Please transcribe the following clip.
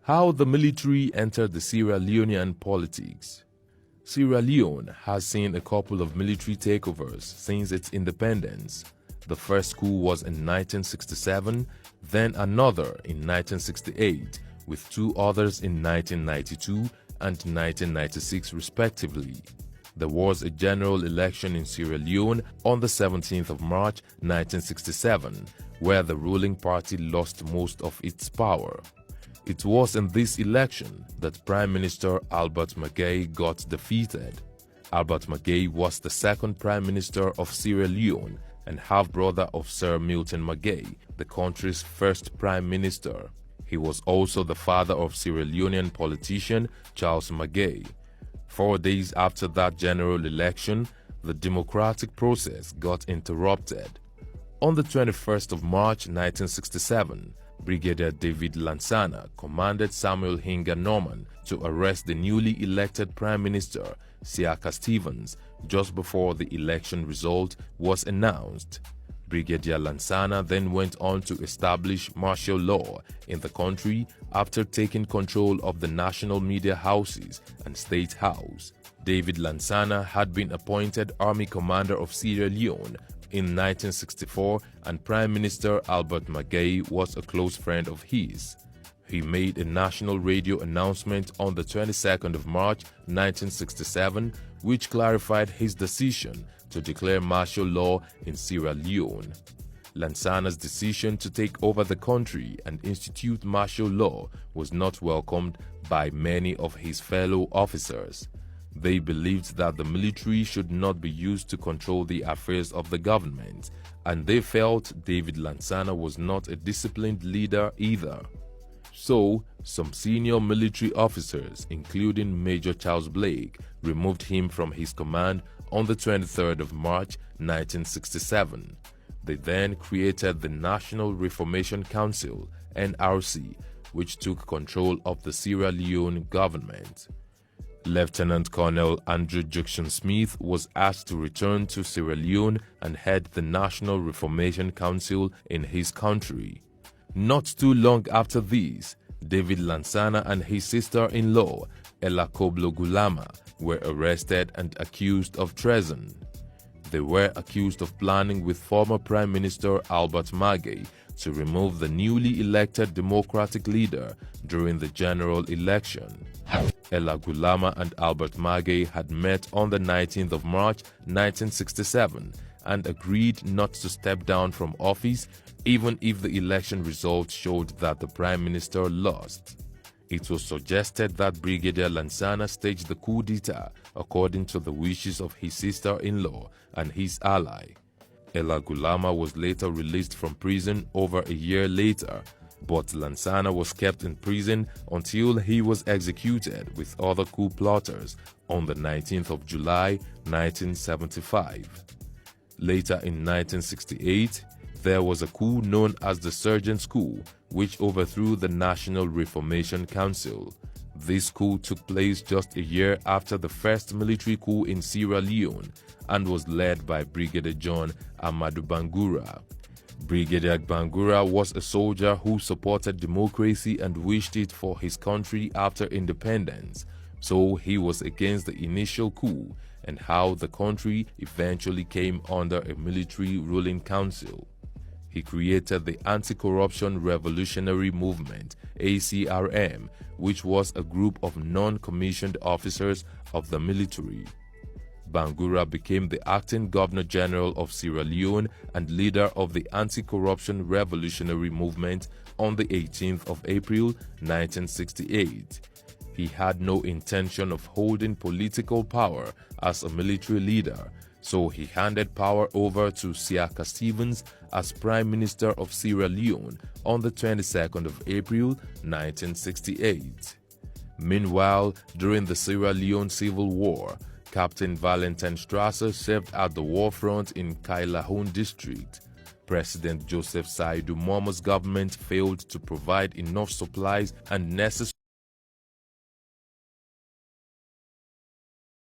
How the military entered the Sierra Leonean politics. Sierra Leone has seen a couple of military takeovers since its independence. The first coup was in 1967, then another in 1968, with two others in 1992 and 1996 respectively. There was a general election in Sierra Leone on the 17th of March 1967, where the ruling party lost most of its power. It was in this election that Prime Minister Albert Magay got defeated. Albert Magay was the second Prime Minister of Sierra Leone and half-brother of Sir Milton Magay, the country's first Prime Minister. He was also the father of Sierra Leonean politician Charles Magay. 4 days after that general election, the democratic process got interrupted. On the 21st of March 1967, Brigadier David Lansana commanded Samuel Hinga Norman to arrest the newly elected Prime Minister, Siaka Stevens, just before the election result was announced. Brigadier Lansana then went on to establish martial law in the country after taking control of the national media houses and State House. David Lansana had been appointed Army Commander of Sierra Leone in 1964, and Prime Minister Albert Magay was a close friend of his. He made a national radio announcement on the 22nd of March 1967, which clarified his decision to declare martial law in Sierra Leone. Lansana's decision to take over the country and institute martial law was not welcomed by many of his fellow officers. They believed that the military should not be used to control the affairs of the government, and they felt David Lansana was not a disciplined leader either. So, some senior military officers, including Major Charles Blake, removed him from his command on the 23rd of March 1967. They then created the National Reformation Council, NRC, which took control of the Sierra Leone government. Lieutenant Colonel Andrew Junction Smith was asked to return to Sierra Leone and head the National Reformation Council in his country. Not too long after this, David Lansana and his sister-in-law, Ella Koblo Gulama, were arrested and accused of treason. They were accused of planning with former Prime Minister Albert Magay to remove the newly elected Democratic leader during the general election. Ella Gulama and Albert Magay had met on the 19th of March 1967 and agreed not to step down from office even if the election results showed that the Prime Minister lost. It was suggested that Brigadier Lansana staged the coup d'etat according to the wishes of his sister-in-law and his ally. Ella Gulama was later released from prison over a year later, but Lansana was kept in prison until he was executed with other coup plotters on the 19th of July 1975. Later in 1968, there was a coup known as the Sergeant's Coup, which overthrew the National Reformation Council. This coup took place just a year after the first military coup in Sierra Leone and was led by Brigadier John Amadou Bangura. Brigadier Bangura was a soldier who supported democracy and wished it for his country after independence, so he was against the initial coup and how the country eventually came under a military ruling council. He created the Anti-Corruption Revolutionary Movement, ACRM, which was a group of non-commissioned officers of the military. Bangura became the acting Governor-General of Sierra Leone and leader of the Anti-Corruption Revolutionary Movement on the 18th of April 1968. He had no intention of holding political power as a military leader, so he handed power over to Siaka Stevens as Prime Minister of Sierra Leone on the 22nd of April 1968. Meanwhile, during the Sierra Leone Civil War, Captain Valentin Strasser served at the war front in Kailahun district. President Joseph Saidu Momo's government failed to provide enough supplies and necessary